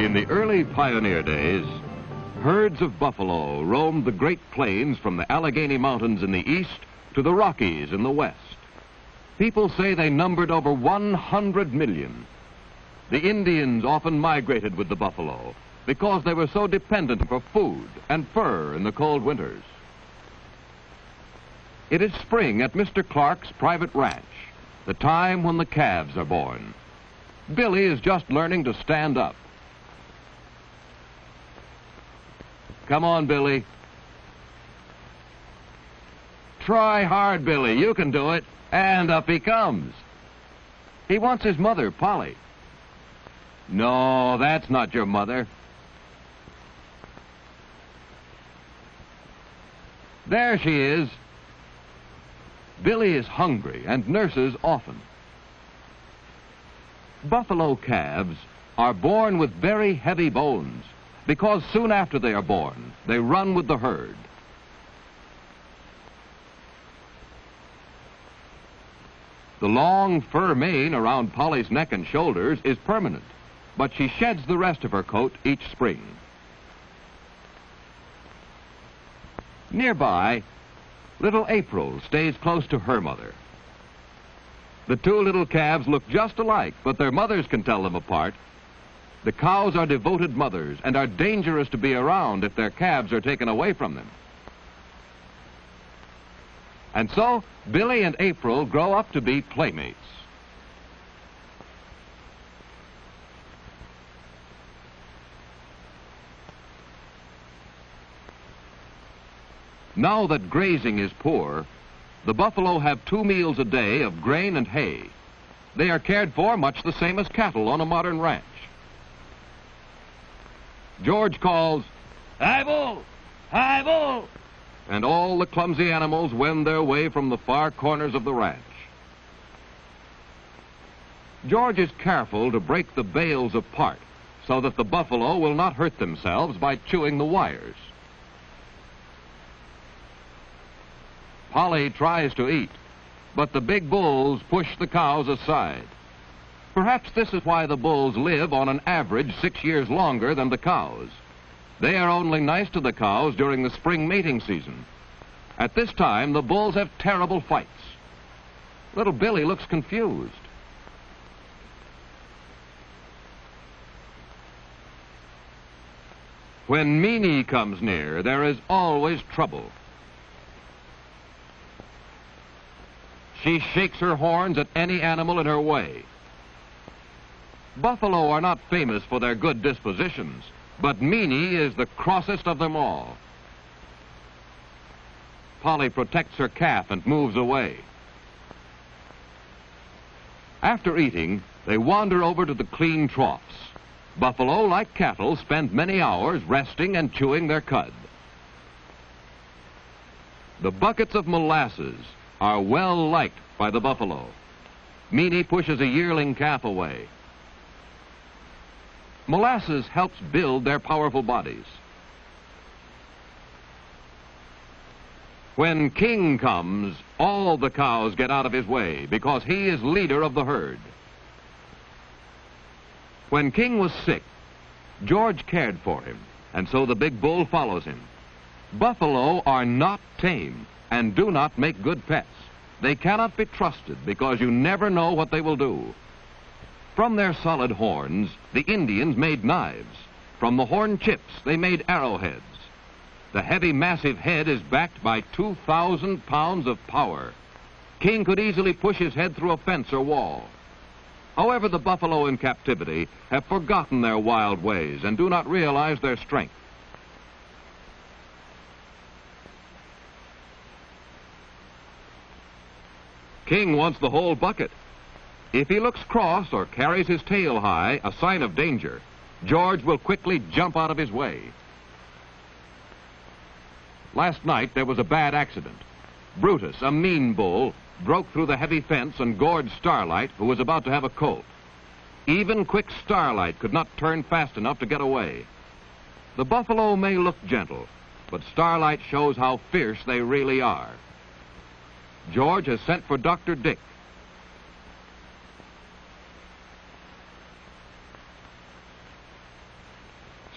In the early pioneer days, herds of buffalo roamed the Great Plains from the Allegheny Mountains in the east to the Rockies in the west. People say they numbered over 100 million. The Indians often migrated with the buffalo because they were so dependent for food and fur in the cold winters. It is spring at Mr. Clark's private ranch, the time when the calves are born. Billy is just learning to stand up. Come on, Billy. Try hard, Billy. You can do it. And up he comes. He wants his mother, Polly. No, that's not your mother. There she is. Billy is hungry and nurses often. Buffalo calves are born with very heavy bones because soon after they are born, they run with the herd. The long fur mane around Polly's neck and shoulders is permanent, but she sheds the rest of her coat each spring. Nearby, little April stays close to her mother. The two little calves look just alike, but their mothers can tell them apart. The cows are devoted mothers and are dangerous to be around if their calves are taken away from them. And so, Billy and April grow up to be playmates. Now that grazing is poor, the buffalo have 2 meals a day of grain and hay. They are cared for much the same as cattle on a modern ranch. George calls, "Hi, bull! Hi, bull!" And all the clumsy animals wend their way from the far corners of the ranch. George is careful to break the bales apart so that the buffalo will not hurt themselves by chewing the wires. Polly tries to eat, but the big bulls push the cows aside. Perhaps this is why the bulls live on an average 6 years longer than the cows. They are only nice to the cows during the spring mating season. At this time, the bulls have terrible fights. Little Billy looks confused. When Meanie comes near, there is always trouble. She shakes her horns at any animal in her way. Buffalo are not famous for their good dispositions, but Meanie is the crossest of them all. Polly protects her calf and moves away. After eating, they wander over to the clean troughs. Buffalo, like cattle, spend many hours resting and chewing their cud. The buckets of molasses are well liked by the buffalo. Meanie pushes a yearling calf away. Molasses helps build their powerful bodies. When King comes, all the cows get out of his way because he is leader of the herd. When King was sick, George cared for him, and so the big bull follows him. Buffalo are not tame and do not make good pets. They cannot be trusted because you never know what they will do. From their solid horns, the Indians made knives. From the horn chips, they made arrowheads. The heavy, massive head is backed by 2,000 pounds of power. King could easily push his head through a fence or wall. However, the buffalo in captivity have forgotten their wild ways and do not realize their strength. King wants the whole bucket. If he looks cross or carries his tail high, a sign of danger, George will quickly jump out of his way. Last night there was a bad accident. Brutus, a mean bull, broke through the heavy fence and gored Starlight, who was about to have a colt. Even quick Starlight could not turn fast enough to get away. The buffalo may look gentle, but Starlight shows how fierce they really are. George has sent for Dr. Dick.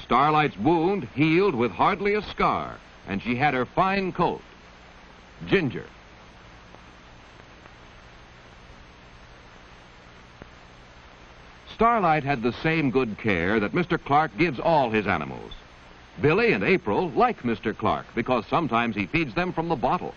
Starlight's wound healed with hardly a scar, and she had her fine coat. Ginger. Starlight had the same good care that Mr. Clark gives all his animals. Billy and April like Mr. Clark because sometimes he feeds them from the bottle.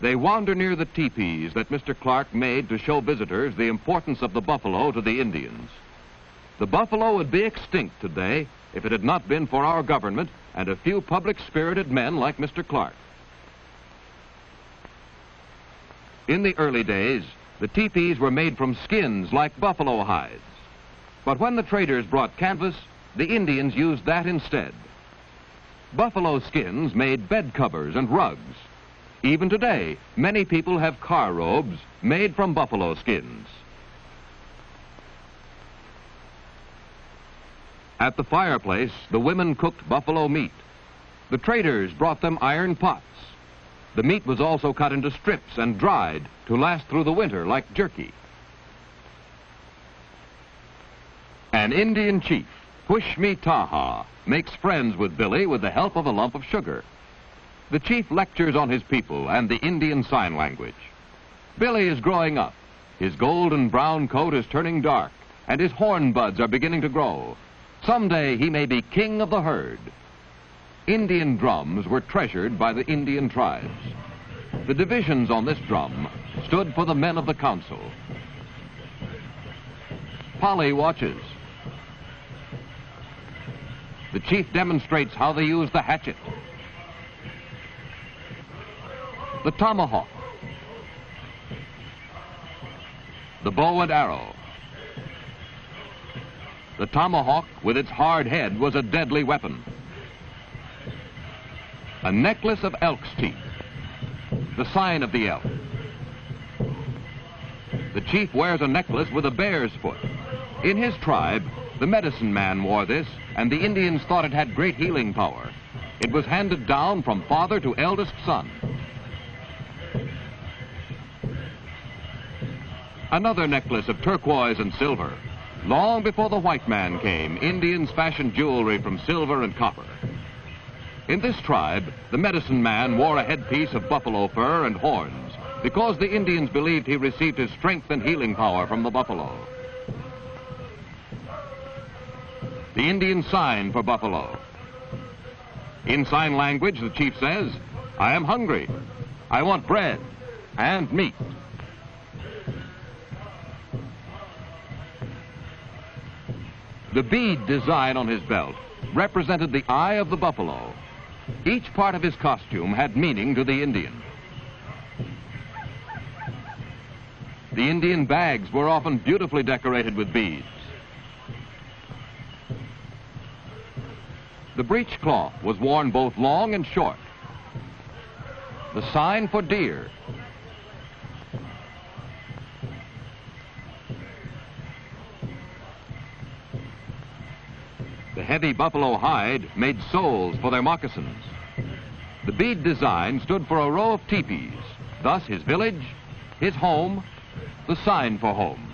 They wander near the teepees that Mr. Clark made to show visitors the importance of the buffalo to the Indians. The buffalo would be extinct today if it had not been for our government and a few public-spirited men like Mr. Clark. In the early days, the teepees were made from skins like buffalo hides. But when the traders brought canvas, the Indians used that instead. Buffalo skins made bed covers and rugs. Even today, many people have car robes made from buffalo skins. At the fireplace, the women cooked buffalo meat. The traders brought them iron pots. The meat was also cut into strips and dried to last through the winter like jerky. An Indian chief, Pushmi-Taha, makes friends with Billy with the help of a lump of sugar. The chief lectures on his people and the Indian sign language. Billy is growing up. His golden brown coat is turning dark, and his horn buds are beginning to grow. Someday he may be king of the herd. Indian drums were treasured by the Indian tribes. The divisions on this drum stood for the men of the council. Polly watches. The chief demonstrates how they use the hatchet, the tomahawk, the bow and arrow. The tomahawk, with its hard head, was a deadly weapon. A necklace of elk's teeth, the sign of the elk. The chief wears a necklace with a bear's foot. In his tribe, the medicine man wore this, and the Indians thought it had great healing power. It was handed down from father to eldest son. Another necklace of turquoise and silver. Long before the white man came, Indians fashioned jewelry from silver and copper. In this tribe, the medicine man wore a headpiece of buffalo fur and horns because the Indians believed he received his strength and healing power from the buffalo. The Indian sign for buffalo. In sign language, the chief says, "I am hungry. I want bread and meat." The bead design on his belt represented the eye of the buffalo. Each part of his costume had meaning to the Indian. The Indian bags were often beautifully decorated with beads. The breechcloth was worn both long and short. The sign for deer. The heavy buffalo hide made soles for their moccasins. The bead design stood for a row of teepees, thus his village, his home, the sign for home.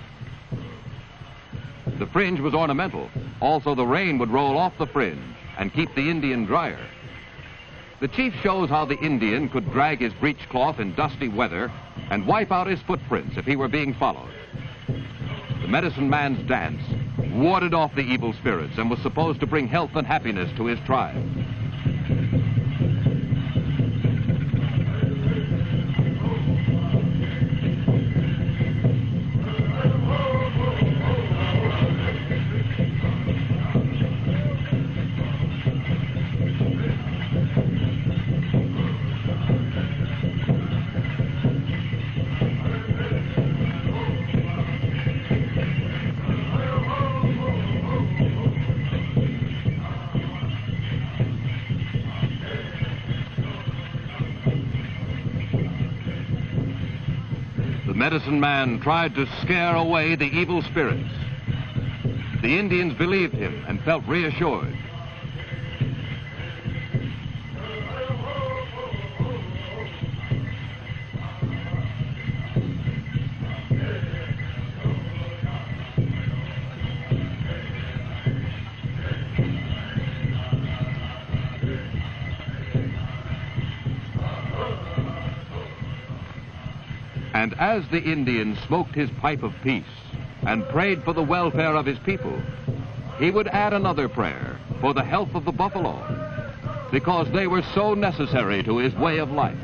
The fringe was ornamental. Also, the rain would roll off the fringe and keep the Indian drier. The chief shows how the Indian could drag his breechcloth in dusty weather and wipe out his footprints if he were being followed. The medicine man's dance warded off the evil spirits and was supposed to bring health and happiness to his tribe. The medicine man tried to scare away the evil spirits. The Indians believed him and felt reassured. And as the Indian smoked his pipe of peace and prayed for the welfare of his people, he would add another prayer for the health of the buffalo, because they were so necessary to his way of life.